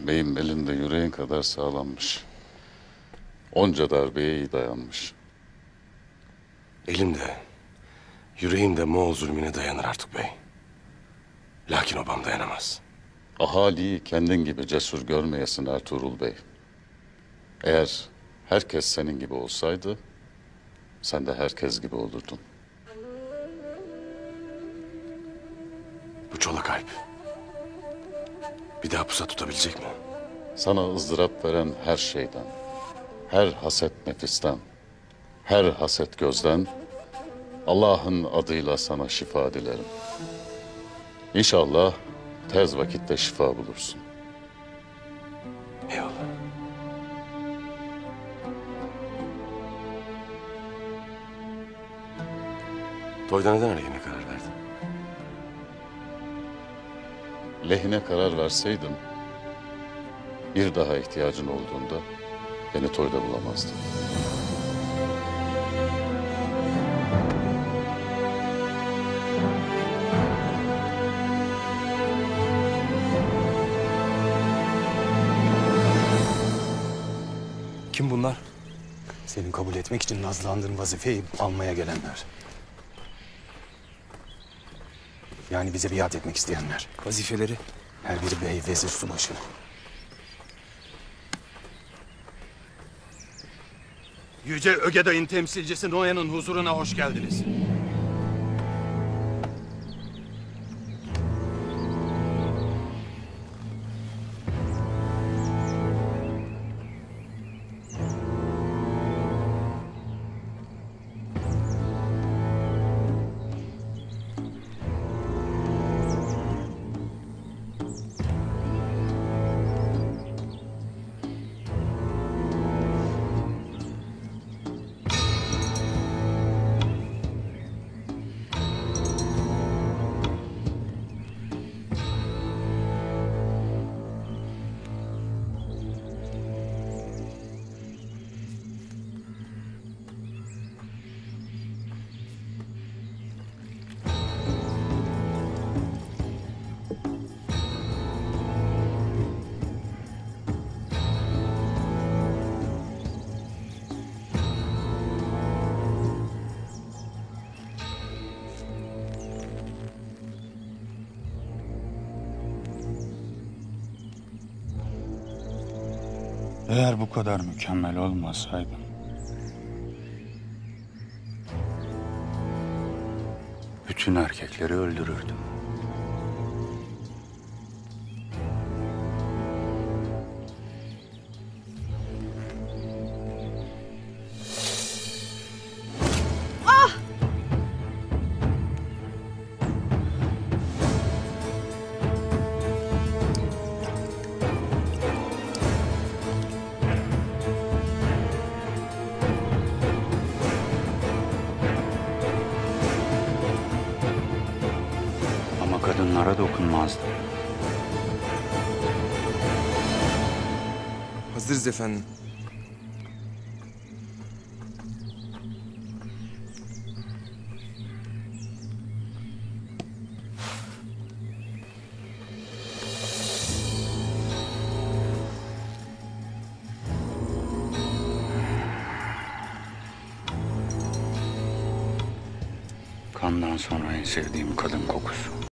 Beyim elinde yüreğin kadar sağlammış. Onca darbeye iyi dayanmış. Elimde, yüreğim de Moğol zulmüne dayanır artık bey. Lakin obam dayanamaz. Ahaliyi kendin gibi cesur görmeyesin Ertuğrul Bey. Eğer herkes senin gibi olsaydı, sen de herkes gibi olurdun. Bu çolak Alp bir daha pusa tutabilecek mi? Sana ızdırap veren her şeyden, her haset nefisten, her haset gözden Allah'ın adıyla sana şifa dilerim. İnşallah tez vakitte şifa bulursun. Eyvallah. Toyda neden aleyhine karar verdin? Lehine karar verseydin, bir daha ihtiyacın olduğunda beni toyda bulamazdın. Kim bunlar? Senin kabul etmek için nazlandığın vazifeyi almaya gelenler. Yani bize biat etmek isteyenler. Vazifeleri. Her biri bey, vezir, subaşı. Yüce Ögeday'ın temsilcisi Noyan'ın huzuruna hoş geldiniz. Eğer bu kadar mükemmel olmasaydım, bütün erkekleri öldürürdüm. Ama kadınlara dokunmazdım. Hazırız efendim. Kandan sonra en sevdiğim kadın kokusu.